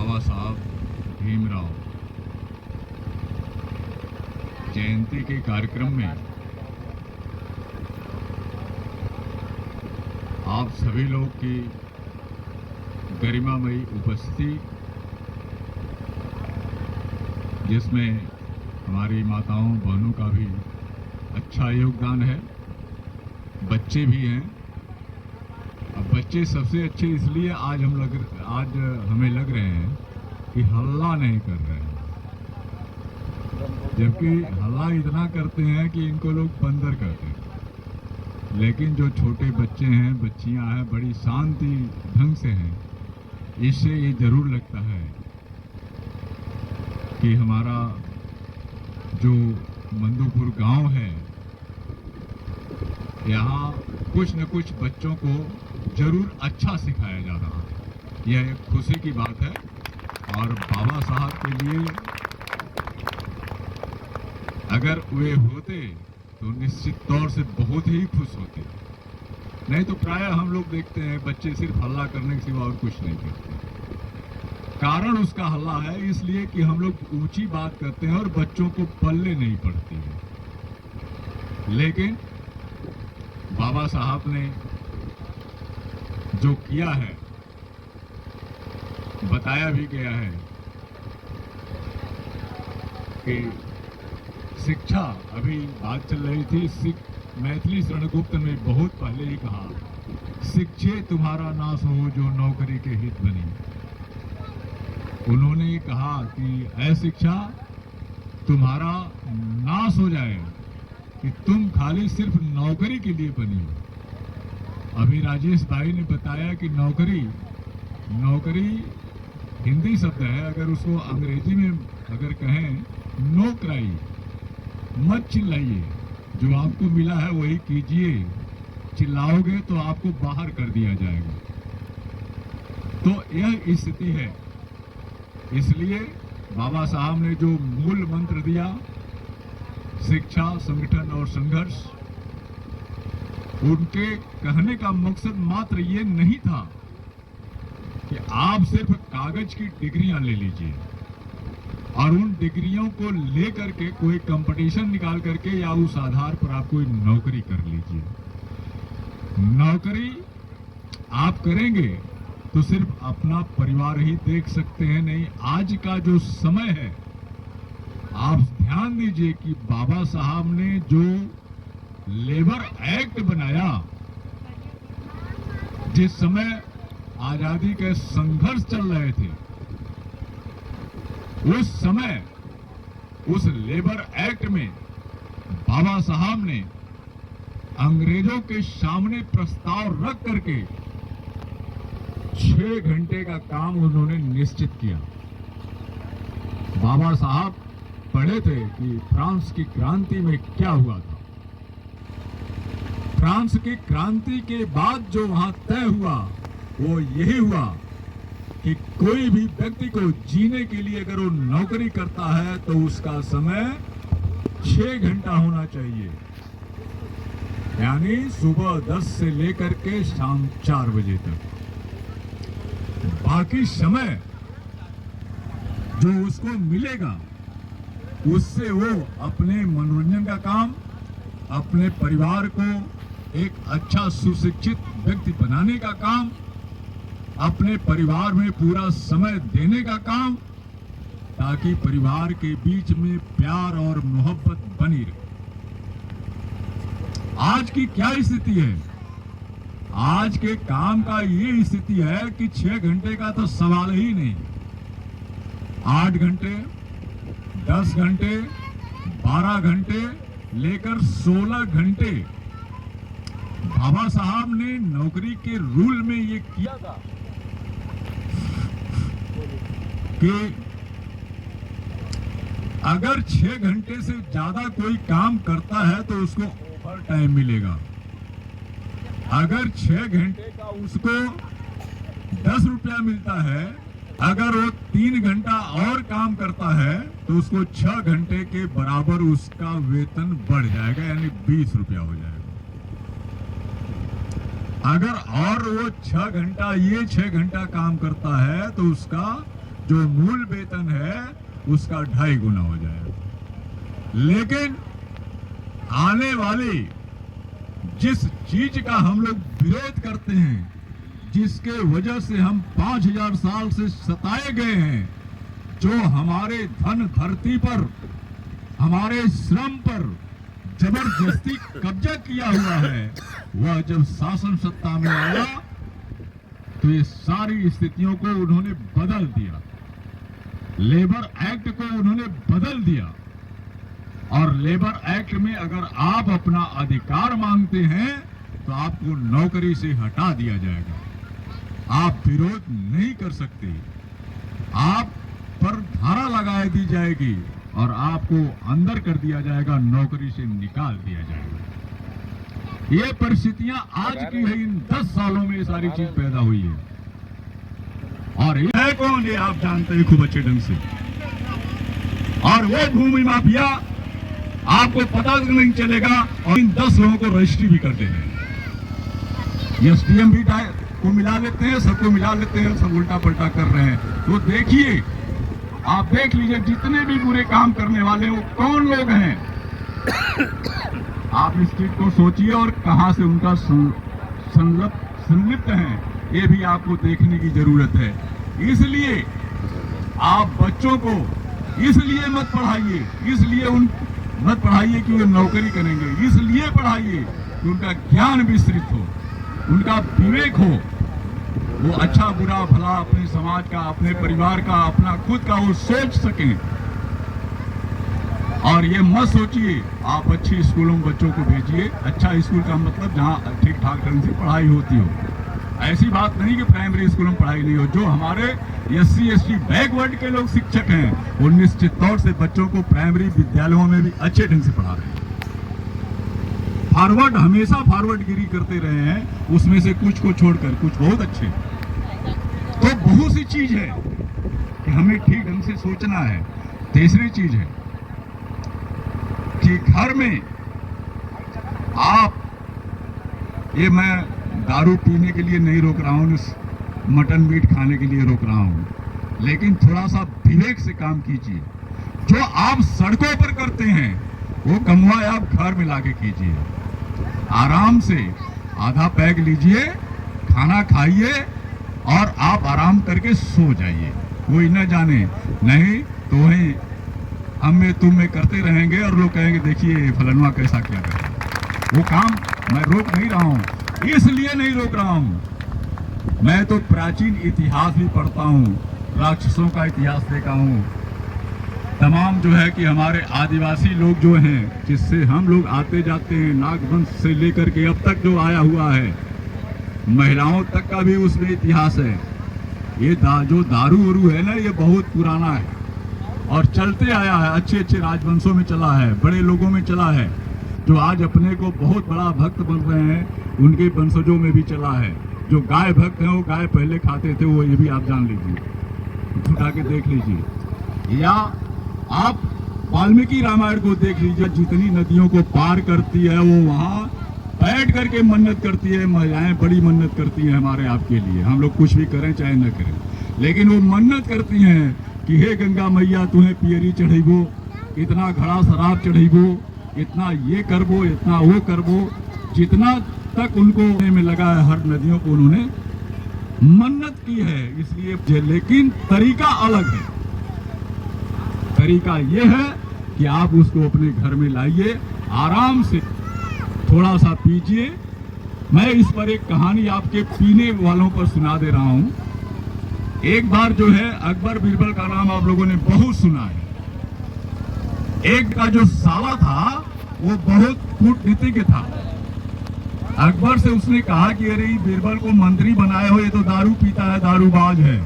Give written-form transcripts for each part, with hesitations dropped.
बाबा साहब भीमराव जयंती के कार्यक्रम में आप सभी लोग की गरिमामयी उपस्थिति, जिसमें हमारी माताओं बहनों का भी अच्छा योगदान है, बच्चे भी हैं। अब बच्चे सबसे अच्छे इसलिए आज हमें लग रहे हैं कि हल्ला नहीं कर रहे हैं, जबकि हल्ला इतना करते हैं कि इनको लोग बंदर कहते हैं। लेकिन जो छोटे बच्चे हैं, बच्चियां हैं, बड़ी शांति ढंग से हैं। इससे ये जरूर लगता है कि हमारा जो मंदोपुर गांव है, यहाँ कुछ न कुछ बच्चों को जरूर अच्छा सिखाया जा रहा है। यह एक खुशी की बात है और बाबा साहब के लिए अगर वे होते तो निश्चित तौर से बहुत ही खुश होते। नहीं तो प्रायः हम लोग देखते हैं बच्चे सिर्फ हल्ला करने के सिवा और कुछ नहीं करते। कारण उसका हल्ला है इसलिए कि हम लोग ऊंची बात करते हैं और बच्चों को पल्ले नहीं पड़ती है। लेकिन बाबा साहब ने जो किया है, बताया भी गया है कि शिक्षा, अभी बात चल रही थी मैथिली शरणगुप्त ने बहुत पहले ही कहा, शिक्षे तुम्हारा नाश हो जो नौकरी के हित बनी। उन्होंने कहा कि ऐ शिक्षा तुम्हारा नाश हो जाए कि तुम खाली सिर्फ नौकरी के लिए बनी हो। अभी राजेश भाई ने बताया कि नौकरी हिंदी शब्द है, अगर उसको अंग्रेजी में अगर कहें नो क्राई, मत चिल्लाइए, जो आपको मिला है वही कीजिए, चिल्लाओगे तो आपको बाहर कर दिया जाएगा। तो यह स्थिति है। इसलिए बाबा साहब ने जो मूल मंत्र दिया, शिक्षा, संगठन और संघर्ष, उनके कहने का मकसद मात्र ये नहीं था कि आप सिर्फ कागज की डिग्रियां ले लीजिए और उन डिग्रियों को लेकर के कोई कंपटीशन निकाल करके या उस आधार पर आप कोई नौकरी कर लीजिए। नौकरी आप करेंगे तो सिर्फ अपना परिवार ही देख सकते हैं। नहीं, आज का जो समय है, आप ध्यान दीजिए कि बाबा साहब ने जो लेबर एक्ट बनाया, जिस समय आजादी के संघर्ष चल रहे थे, उस समय उस लेबर एक्ट में बाबा साहब ने अंग्रेजों के सामने प्रस्ताव रख करके 6 घंटे का काम उन्होंने निश्चित किया। बाबा साहब पढ़े थे कि फ्रांस की क्रांति में क्या हुआ था। फ्रांस की क्रांति के बाद जो वहां तय हुआ वो यही हुआ कि कोई भी व्यक्ति को जीने के लिए अगर वो नौकरी करता है तो उसका समय 6 घंटा होना चाहिए, यानी सुबह 10 से लेकर के शाम 4 बजे तक। बाकी समय जो उसको मिलेगा उससे वो अपने मनोरंजन का काम, अपने परिवार को एक अच्छा सुशिक्षित व्यक्ति बनाने का काम, अपने परिवार में पूरा समय देने का काम, ताकि परिवार के बीच में प्यार और मोहब्बत बनी रहे। आज की क्या स्थिति है? आज के काम का ये स्थिति है कि 6 घंटे का तो सवाल ही नहीं, 8 घंटे, 10 घंटे, 12 घंटे लेकर 16 घंटे बाबा साहब ने नौकरी के रूल में ये किया था कि अगर 6 घंटे से ज्यादा कोई काम करता है तो उसको ओवर टाइम मिलेगा। अगर 6 घंटे का उसको 10 रुपया मिलता है, अगर वो 3 घंटा और काम करता है तो उसको 6 घंटे के बराबर उसका वेतन बढ़ जाएगा, यानी 20 रुपया हो जाएगा। अगर और वो 6 घंटा काम करता है तो उसका जो मूल वेतन है उसका 2.5 गुना हो जाएगा। लेकिन आने वाली जिस चीज का हम लोग विरोध करते हैं, जिसके वजह से हम 5000 साल से सताए गए हैं, जो हमारे धन धरती पर, हमारे श्रम पर जबरदस्ती कब्जा किया हुआ है, वह जब शासन सत्ता में आया तो ये सारी स्थितियों को उन्होंने बदल दिया। लेबर एक्ट को उन्होंने बदल दिया और लेबर एक्ट में अगर आप अपना अधिकार मांगते हैं तो आपको नौकरी से हटा दिया जाएगा। आप विरोध नहीं कर सकते, आप पर धारा लगा दी जाएगी और आपको अंदर कर दिया जाएगा, नौकरी से निकाल दिया जाएगा। ये परिस्थितियां आज की है, इन 10 सालों में ये सारी चीज पैदा हुई है। और ये है कौन, ये आप जानते हैं खूब अच्छे ढंग से। और वो भूमि माफिया आपको पता नहीं चलेगा और इन 10 लोगों को रजिस्ट्री भी कर देंगे। एसडीएम भी को मिला लेते हैं, सबको मिला लेते हैं, सब उल्टा पलटा कर रहे हैं। तो देखिए, आप देख लीजिए जितने भी बुरे काम करने वाले हैं वो कौन लोग हैं। आप इस चीज को सोचिए और कहां से उनका संलिप्त है, ये भी आपको देखने की जरूरत है। इसलिए आप बच्चों को इसलिए मत पढ़ाइए, इसलिए मत पढ़ाइए कि वो नौकरी करेंगे, इसलिए पढ़ाइए कि उनका ज्ञान विस्तृत हो, उनका विवेक हो, वो अच्छा बुरा भला अपने समाज का, अपने परिवार का, अपना खुद का वो सोच सकें। और ये मत सोचिए आप अच्छी स्कूलों में बच्चों को भेजिए। अच्छा स्कूल का मतलब जहाँ ठीक ठाक ढंग से पढ़ाई होती हो। ऐसी बात नहीं कि प्राइमरी स्कूलों में पढ़ाई नहीं हो। जो हमारे SC ST बैकवर्ड के लोग शिक्षक हैं वो निश्चित तौर से बच्चों को प्राइमरी विद्यालयों में भी अच्छे ढंग से पढ़ा रहे हैं। फॉरवर्ड, हमेशा फॉरवर्ड गिरी करते रहे हैं, उसमें से कुछ को छोड़कर कुछ बहुत अच्छे। तो बहुत सी चीज है कि हमें ठीक ढंग से सोचना है। तीसरी चीज है कि घर में आप, ये मैं दारू पीने के लिए नहीं रोक रहा हूं, मटन मीट खाने के लिए रोक रहा हूं, लेकिन थोड़ा सा विवेक से काम कीजिए। जो आप सड़कों पर करते हैं वो कमवाए आप घर में लाके कीजिए। आराम से आधा पैक लीजिए, खाना खाइए और आप आराम करके सो जाइए। कोई न जाने, नहीं तो वही हम में तुम में करते रहेंगे और लोग कहेंगे देखिए फलनवा कैसा क्या कर रहा है। वो काम मैं रोक नहीं रहा हूँ, इसलिए नहीं रोक रहा हूँ। मैं तो प्राचीन इतिहास भी पढ़ता हूँ, राक्षसों का इतिहास देखा हूँ, तमाम जो है कि हमारे आदिवासी लोग जो हैं, जिससे हम लोग आते जाते हैं, नागवंश से लेकर के अब तक जो आया हुआ है, महिलाओं तक का भी उसमें इतिहास है। ये जो दारू वारू है ना, ये बहुत पुराना है और चलते आया है, अच्छे अच्छे राजवंशों में चला है, बड़े लोगों में चला है। जो आज अपने को बहुत बड़ा भक्त बन रहे हैं, उनके वंशजों में भी चला है। जो गाय भक्त हैं वो गाय पहले खाते थे, वो ये भी आप जान लीजिए, उठा के देख लीजिए। या आप वाल्मीकि रामायण को देख लीजिए, जितनी नदियों को पार करती है वो वहाँ बैठ करके मन्नत करती है। महिलाएं बड़ी मन्नत करती हैं हमारे आपके लिए, हम लोग कुछ भी करें चाहे न करें, लेकिन वो मन्नत करती हैं कि हे गंगा मैया तुम्हें पियरी चढ़ेबो, इतना घड़ा शराब चढ़ेबो, इतना ये करबो, इतना वो करबो। जितना तक उनको में लगा है, हर नदियों को उन्होंने मन्नत की है। इसलिए लेकिन तरीका अलग है। तरीका ये है कि आप उसको अपने घर में लाइए, आराम से थोड़ा सा पीजिए। मैं इस पर एक कहानी आपके पीने वालों पर सुना दे रहा हूं। एक बार जो है अकबर बीरबल का नाम आप लोगों ने बहुत सुना है। एक का जो साला था वो बहुत कूटनीतिज्ञ था। अकबर से उसने कहा कि अरे बीरबल को मंत्री बनाए हो, ये तो दारू पीता है, दारूबाज है।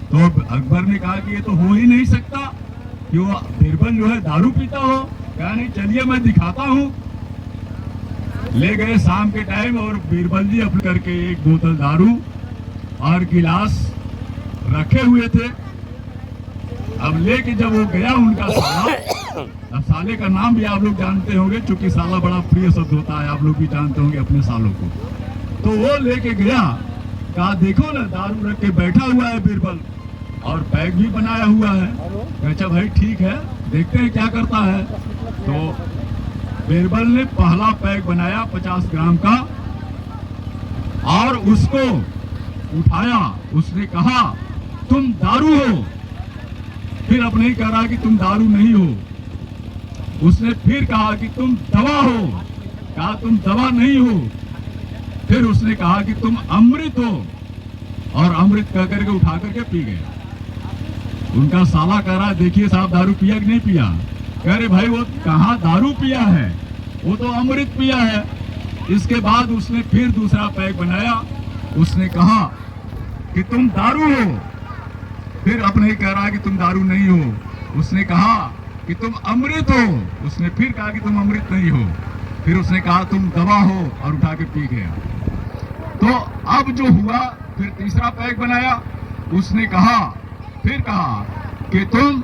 तो अकबर ने कहा कि ये तो हो ही नहीं सकता कि वो बीरबल जो है दारू पीता हो। कहा नहीं, चलिए मैं दिखाता हूँ। ले गए शाम के टाइम और बीरबल जी अपने करके एक बोतल दारू और गिलास रखे हुए थे। अब लेके जब वो गया उनका साला, अब साले का नाम भी आप लोग जानते होंगे, क्योंकि साला बड़ा प्रिय शब्द होता है, आप लोग भी जानते होंगे अपने सालों को। तो वो लेके गया, कहा देखो ना दारू रख के बैठा हुआ है बीरबल और बैग भी बनाया हुआ है। अच्छा भाई ठीक है, देखते हैं क्या करता है। तो बीरबल ने पहला पैक बनाया 50 ग्राम का और उसको उठाया। उसने कहा तुम दारू हो। फिर अब नहीं कह रहा कि तुम दारू नहीं हो। उसने फिर कहा कि तुम दवा हो। कहा तुम दवा नहीं हो। फिर उसने कहा कि तुम अमृत हो और अमृत कह करके उठा करके पी गया। उनका साला कह रहा देखिए साहब दारू पिया कि नहीं पिया। कह रहे भाई वो कहाँ दारू पिया है, वो तो अमृत पिया है। इसके बाद उसने फिर दूसरा पैक बनाया। उसने कहा कि तुम दारू हो। फिर अब नहीं कह रहा कि तुम दारू नहीं हो। उसने कहा कि तुम अमृत हो। उसने फिर कहा कि तुम अमृत नहीं हो। फिर उसने कहा तुम दवा हो और उठा के पी गया। तो अब जो हुआ फिर तीसरा पैक बनाया। उसने कहा फिर कहा कि तुम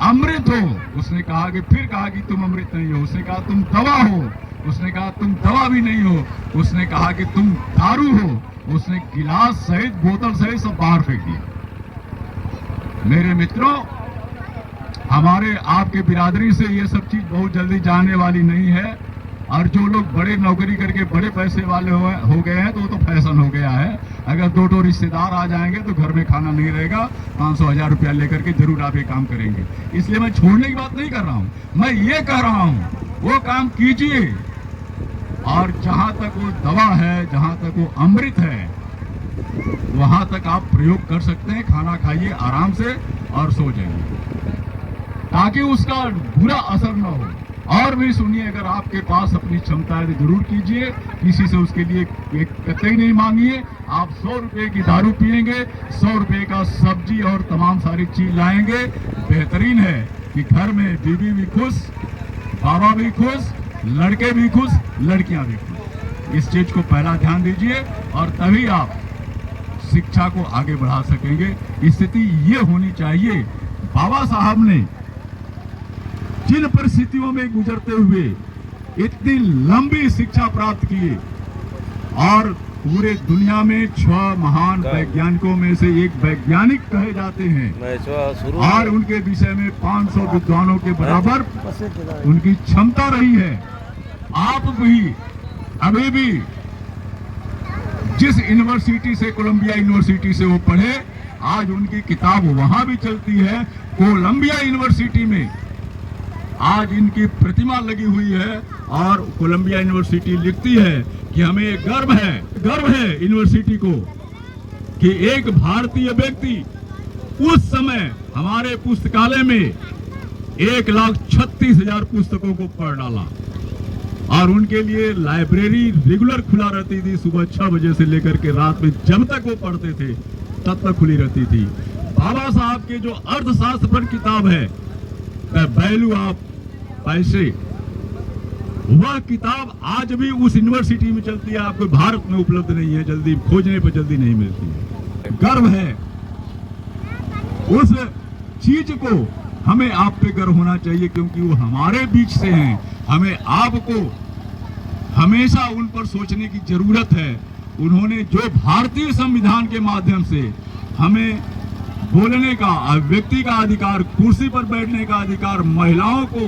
अमृत हो। उसने कहा कि फिर कहा कि तुम अमृत नहीं हो। उसने कहा तुम दवा हो। उसने कहा तुम दवा भी नहीं हो। उसने कहा कि तुम दारू हो। उसने गिलास सहित बोतल सहित सब बाहर फेंक दिया। मेरे मित्रों, हमारे आपके बिरादरी से ये सब चीज बहुत जल्दी जाने वाली नहीं है। और जो लोग बड़े नौकरी करके बड़े पैसे वाले हो गए हैं तो वो तो फैशन हो गया है। अगर दो रिश्तेदार आ जाएंगे तो घर में खाना नहीं रहेगा। 500-1000 रुपया लेकर के जरूर आप ये काम करेंगे। इसलिए मैं छोड़ने की बात नहीं कर रहा हूँ, मैं ये कह रहा हूँ वो काम कीजिए। और जहां तक वो दवा है, जहां तक वो अमृत है, वहां तक आप प्रयोग कर सकते हैं। खाना खाइए आराम से और सो जाइए ताकि उसका बुरा असर न हो। और भी सुनिए, अगर आपके पास अपनी क्षमता है तो जरूर कीजिए। किसी से उसके लिए एक कतई नहीं मांगिए। आप 100 रुपए की दारू पिएंगे, 100 रुपए का सब्जी और तमाम सारी चीज लाएंगे। बेहतरीन है कि घर में बीवी भी खुश, बाबा भी खुश, लड़के भी खुश, लड़कियां भी खुश। इस चीज को पहला ध्यान दीजिए और तभी आप शिक्षा को आगे बढ़ा सकेंगे। स्थिति ये होनी चाहिए। बाबा साहब ने जिन परिस्थितियों में गुजरते हुए इतनी लंबी शिक्षा प्राप्त की और पूरे दुनिया में 6 महान वैज्ञानिकों में से एक वैज्ञानिक कहे जाते हैं और उनके विषय में 500 विद्वानों के बराबर उनकी क्षमता रही है। आप भी अभी भी जिस यूनिवर्सिटी से, कोलंबिया यूनिवर्सिटी से वो पढ़े, आज उनकी किताब वहां भी चलती है। कोलंबिया यूनिवर्सिटी में आज इनकी प्रतिमा लगी हुई है और कोलंबिया यूनिवर्सिटी लिखती है कि हमें गर्व है यूनिवर्सिटी को कि एक भारतीय व्यक्ति उस समय हमारे पुस्तकालय में 1,36,000 पुस्तकों को पढ़ डाला। और उनके लिए लाइब्रेरी रेगुलर खुला रहती थी। सुबह 6 बजे से लेकर के रात में जब तक वो पढ़ते थे तब तक खुली रहती थी। बाबा साहब के जो अर्थशास्त्र पर किताब है, वैल्यू ऑफ पैसे, वह किताब आज भी उस यूनिवर्सिटी में चलती है। आपको भारत में उपलब्ध नहीं है, जल्दी खोजने पर जल्दी नहीं मिलती है। गर्व है उस चीज को, हमें आप पे गर्व होना चाहिए क्योंकि वो हमारे बीच से हैं। हमें आपको हमेशा उन पर सोचने की जरूरत है। उन्होंने जो भारतीय संविधान के माध्यम से हमें बोलने का, व्यक्ति का अधिकार, कुर्सी पर बैठने का अधिकार, महिलाओं को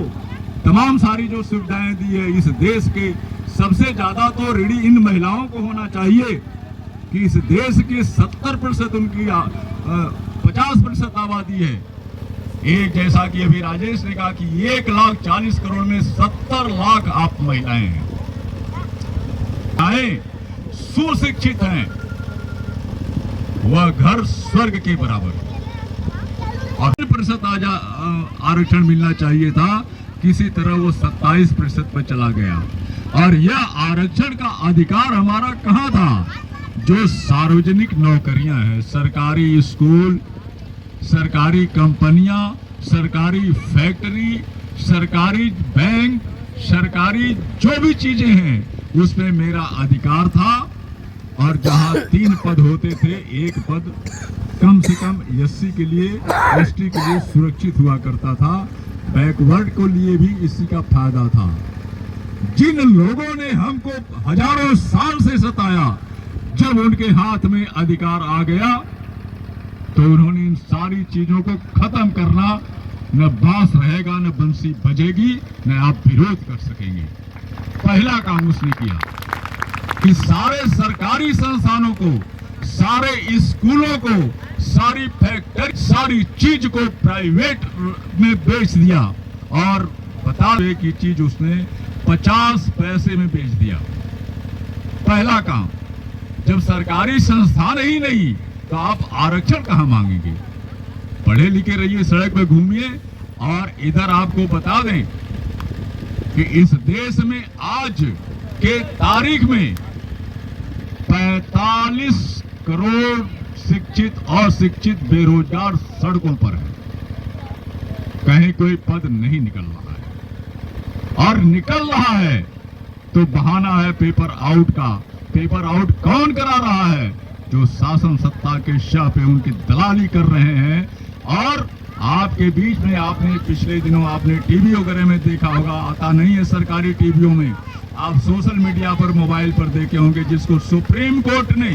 तमाम सारी जो सुविधाएं दी है, इस देश के सबसे ज्यादा तो ऋणी इन महिलाओं को होना चाहिए कि इस देश के 70% उनकी 50% आबादी है। एक जैसा कि अभी राजेश ने कहा कि 1,40 करोड़ में 70 लाख आप महिलाएं हैं, सुशिक्षित हैं। वह घर स्वर्ग के बराबर। और 30% आरक्षण मिलना चाहिए था, किसी तरह वो 27% पर चला गया। और यह आरक्षण का अधिकार हमारा कहाँ था? जो सार्वजनिक नौकरियां हैं, सरकारी स्कूल, सरकारी कंपनियां, सरकारी फैक्ट्री, सरकारी बैंक, सरकारी जो भी चीजें हैं उसमें मेरा अधिकार था। और जहां 3 पद होते थे, एक पद कम से कम एससी के लिए, एसटी के लिए सुरक्षित हुआ करता था। बैकवर्ड को लिए भी इसी का फायदा था। जिन लोगों ने हमको हजारों साल से सताया, जब उनके हाथ में अधिकार आ गया तो उन्होंने इन सारी चीजों को खत्म करना, न बांस रहेगा न बंसी बजेगी, न आप विरोध कर सकेंगे। पहला काम उसने किया कि सारे सरकारी संस्थानों को, सारे स्कूलों को, सारी फैक्ट्री, सारी चीज को प्राइवेट में बेच दिया। और बता दे कि चीज उसने 50 पैसे में बेच दिया। पहला काम, जब सरकारी संस्थान ही नहीं तो आप आरक्षण कहां मांगेंगे? पढ़े लिखे रहिए, सड़क पे घूमिए। और इधर आपको बता दें कि इस देश में आज के तारीख में 45 करोड़ शिक्षित और शिक्षित बेरोजगार सड़कों पर है। कहीं कोई पद नहीं निकल रहा है, और निकल रहा है तो बहाना है पेपर आउट का। पेपर आउट कौन करा रहा है? जो शासन सत्ता के शाह पे उनकी दलाली कर रहे हैं। और आपके बीच में आपने पिछले दिनों आपने टीवी वगैरह में देखा होगा, आता नहीं है सरकारी टीवियों में, आप सोशल मीडिया पर, मोबाइल पर देखे होंगे, जिसको सुप्रीम कोर्ट ने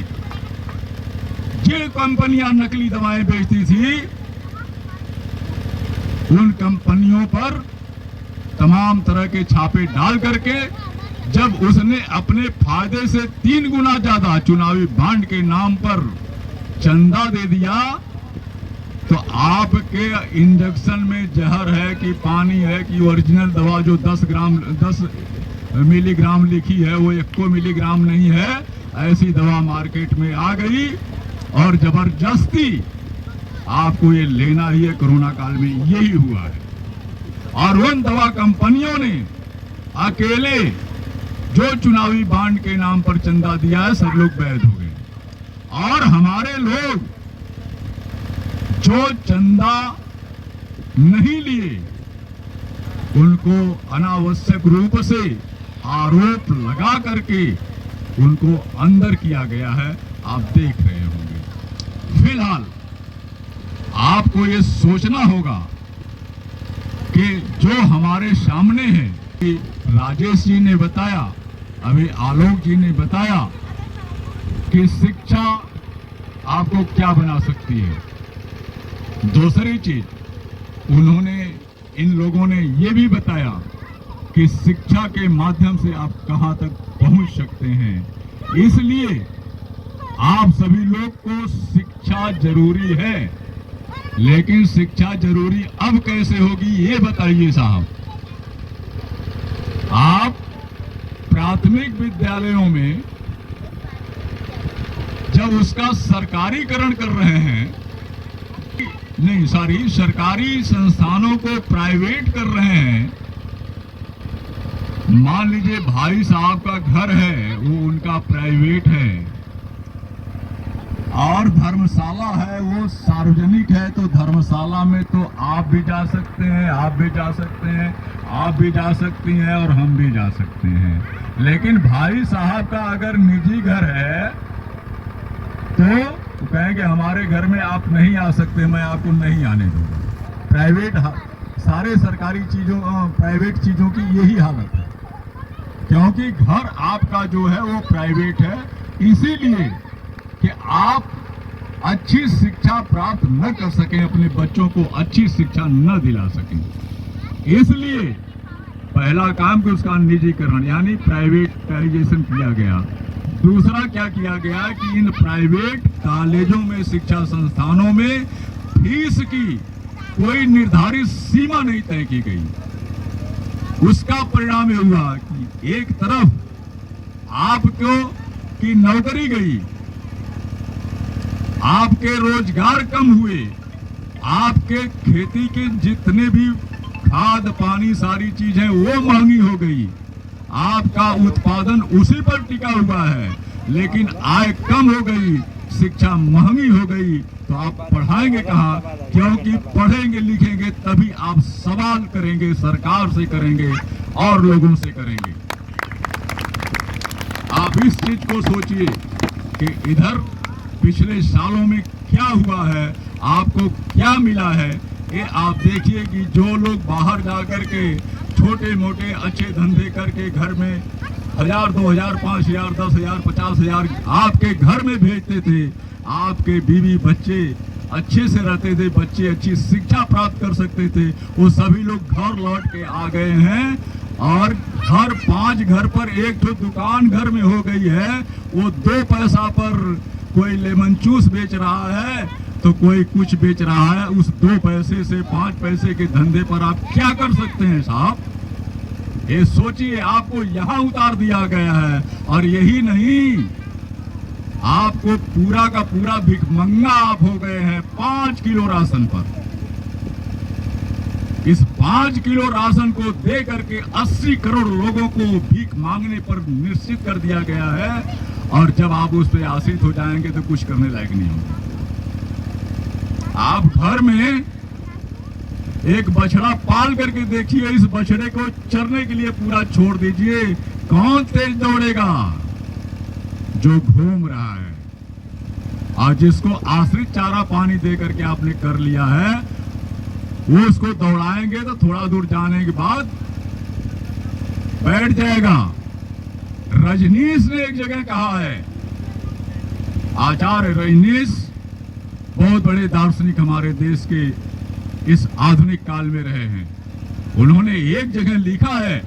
जो कंपनियां नकली दवाएं बेचती थी उन कंपनियों पर तमाम तरह के छापे डाल करके जब उसने अपने फायदे से 3 गुना ज्यादा चुनावी बांड के नाम पर चंदा दे दिया, तो आपके इंजेक्शन में जहर है कि पानी है कि ओरिजिनल दवा जो 10 मिलीग्राम लिखी है वो 1 मिलीग्राम नहीं है, ऐसी दवा मार्केट में आ गई और जबरदस्ती आपको ये लेना ही है। कोरोना काल में यही हुआ है। और उन दवा कंपनियों ने अकेले जो चुनावी बांड के नाम पर चंदा दिया है, सब लोग वैध हो गए। और हमारे लोग जो चंदा नहीं लिए उनको अनावश्यक रूप से आरोप लगा करके उनको अंदर किया गया है, आप देख रहे होंगे। फिलहाल आपको ये सोचना होगा कि जो हमारे सामने है, कि राजेश जी ने बताया, अभी आलोक जी ने बताया कि शिक्षा आपको क्या बना सकती है। दूसरी चीज, उन्होंने, इन लोगों ने ये भी बताया कि शिक्षा के माध्यम से आप कहां तक पहुंच सकते हैं। इसलिए आप सभी लोग को शिक्षा जरूरी है, लेकिन शिक्षा जरूरी अब कैसे होगी ये बताइए साहब। आप प्राथमिक विद्यालयों में जब उसका सरकारीकरण कर रहे हैं, नहीं सॉरी, सरकारी संस्थानों को प्राइवेट कर रहे हैं। मान लीजिए भाई साहब का घर है, वो उनका प्राइवेट है, और धर्मशाला है वो सार्वजनिक है, तो धर्मशाला में तो आप भी जा सकते हैं, आप भी जा सकते हैं, आप भी जा सकती हैं और हम भी जा सकते हैं। लेकिन भाई साहब का अगर निजी घर है तो कहेंगे हमारे घर में आप नहीं आ सकते, मैं आपको नहीं आने दूंगा। प्राइवेट, सारे सरकारी चीजों, प्राइवेट चीजों की यही हालत है, क्योंकि घर आपका जो है वो प्राइवेट है, इसीलिए कि आप अच्छी शिक्षा प्राप्त न कर सकें, अपने बच्चों को अच्छी शिक्षा न दिला सकें। इसलिए पहला काम कि उसका निजीकरण यानी प्राइवेटाइजेशन किया गया। दूसरा क्या किया गया कि इन प्राइवेट कॉलेजों में, शिक्षा संस्थानों में फीस की कोई निर्धारित सीमा नहीं तय की गई। उसका परिणाम यह हुआ कि एक तरफ आपको की नौकरी गई, आपके रोजगार कम हुए, आपके खेती के जितने भी खाद पानी सारी चीजें वो महंगी हो गई, आपका उत्पादन उसी पर टिका हुआ है, लेकिन आय कम हो गई, शिक्षा महंगी हो गई, तो आप पढ़ाएंगे कहाँ? क्योंकि पढ़ेंगे लिखेंगे तभी आप सवाल करेंगे, सरकार से करेंगे और लोगों से करेंगे। आप इस चीज को सोचिए कि इधर पिछले सालों में क्या हुआ है, आपको क्या मिला है। ये आप देखिए कि जो लोग बाहर जाकर के छोटे मोटे अच्छे धंधे करके घर में 1000, 2000, 5000, 10,000, 50,000 आपके घर में भेजते थे, आपके बीवी बच्चे अच्छे से रहते थे, बच्चे अच्छी शिक्षा प्राप्त कर सकते थे, वो सभी लोग घर लौट के आ गए हैं। और हर 5 घर पर एक तो दुकान घर में हो गई है। वो 2 पैसा पर कोई लेमन जूस बेच रहा है तो कोई कुछ बेच रहा है। उस 2 पैसे से 5 पैसे के धंधे पर आप क्या कर सकते हैं साहब? ये सोचिए, आपको यहाँ उतार दिया गया है। और यही नहीं, आपको पूरा का पूरा भिखमंगा आप हो गए हैं 5 किलो राशन पर। इस 5 किलो राशन को दे करके 80 करोड़ लोगों को भीख मांगने पर निश्चित कर दिया गया है। और जब आप उस पर आश्रित हो जाएंगे तो कुछ करने लायक नहीं होंगे। आप घर में एक बछड़ा पाल करके देखिए, इस बछड़े को चरने के लिए पूरा छोड़ दीजिए, कौन तेज दौड़ेगा? जो घूम रहा है। और जिसको आश्रित चारा पानी दे करके आपने कर लिया है, वो उसको दौड़ाएंगे तो थोड़ा दूर जाने के बाद बैठ जाएगा। रजनीश ने एक जगह कहा है, आचार्य रजनीश बहुत बड़े दार्शनिक हमारे देश के इस आधुनिक काल में रहे हैं। उन्होंने एक जगह लिखा है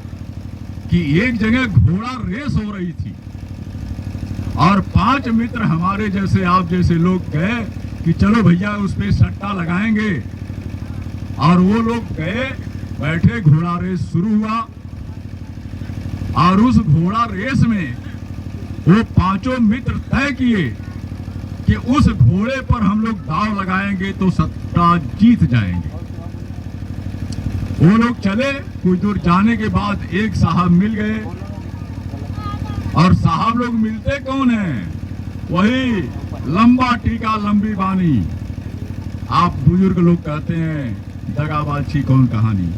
कि एक जगह घोड़ा रेस हो रही थी और 5 मित्र हमारे जैसे आप जैसे लोग गए कि चलो भैया उस पे सट्टा लगाएंगे। और वो लोग गए, बैठे, घोड़ा रेस शुरू हुआ। और उस घोड़ा रेस में वो 5 मित्र तय किए कि उस घोड़े पर हम लोग दांव लगाएंगे तो सट्टा जीत जाएंगे। वो लोग चले, कुछ दूर जाने के बाद एक साहब मिल गए। और साहब लोग मिलते कौन है? वही लंबा टीका लंबी बानी। आप बुजुर्ग लोग कहते हैं दगाबाजी कौन कहानी।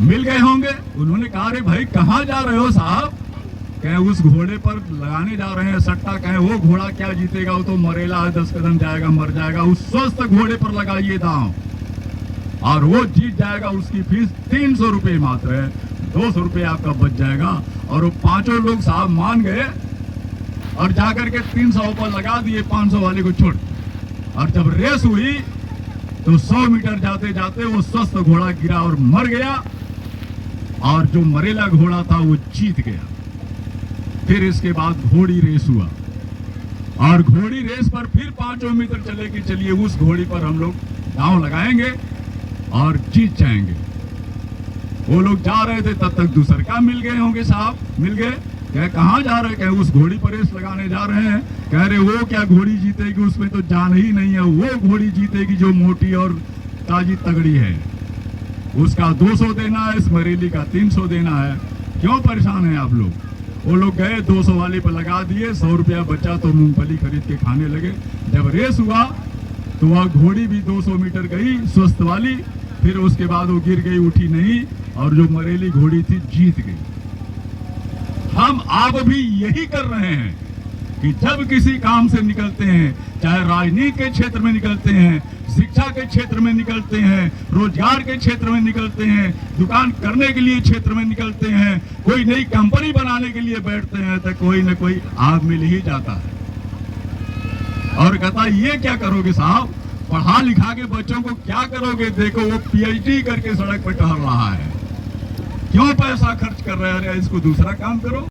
मिल गए होंगे। उन्होंने कहा, अरे भाई कहाँ जा रहे हो साहब? कहे उस घोड़े पर लगाने जा रहे हैं सट्टा। कहे वो घोड़ा क्या जीतेगा, वो तो मरेला है, 10 कदम जाएगा मर जाएगा। उस स्वस्थ घोड़े पर लगाइए दांव और वो जीत जाएगा। उसकी फीस 300 रुपये मात्र है, 200 रुपये आपका बच जाएगा। और वो 5 लोग साहब मान गए और जाकर के 300 पर लगा दिए, 500 वाले को छोड़। और जब रेस हुई तो 100 मीटर जाते जाते वो स्वस्थ घोड़ा गिरा और मर गया। और जो मरेला घोड़ा था वो जीत गया। फिर इसके बाद घोड़ी रेस हुआ और घोड़ी रेस पर फिर 5 मित्र चले कि चलिए उस घोड़ी पर हम लोग दांव लगाएंगे और जीत जाएंगे। वो लोग जा रहे थे, तब तक दूसर का मिल गए होंगे साहब। मिल गए, कहे कहाँ जा रहे? कहे उस घोड़ी पर रेस लगाने जा रहे हैं। कह रहे वो क्या घोड़ी जीतेगी, उसमें तो जान ही नहीं है। वो घोड़ी जीतेगी जो मोटी और ताजी तगड़ी है। उसका 200 देना है, इस मरेली का 300 देना है। क्यों परेशान है आप लोग? वो लोग गए, 200 वाले पर लगा दिए, 100 रुपया बचा तो मूंगफली खरीद के खाने लगे। जब रेस हुआ तो वह घोड़ी भी 200 मीटर गई स्वस्थ वाली, फिर उसके बाद वो गिर गई, उठी नहीं, और जो मरेली घोड़ी थी जीत गई। हम आप भी यही कर रहे हैं कि जब किसी काम से निकलते हैं, चाहे राजनीति के क्षेत्र में निकलते हैं, शिक्षा के क्षेत्र में निकलते हैं, रोजगार के क्षेत्र में निकलते हैं, दुकान करने के लिए क्षेत्र में निकलते हैं, कोई नई कंपनी बनाने के लिए बैठते हैं, तो कोई न कोई आग मिल ही जाता है। और कहता ये क्या करोगे साहब, पढ़ा लिखा के बच्चों को क्या करोगे? देखो वो PhD करके सड़क पर टहल रहा है। क्यों पैसा खर्च कर रहे हैं? इसको दूसरा काम करो।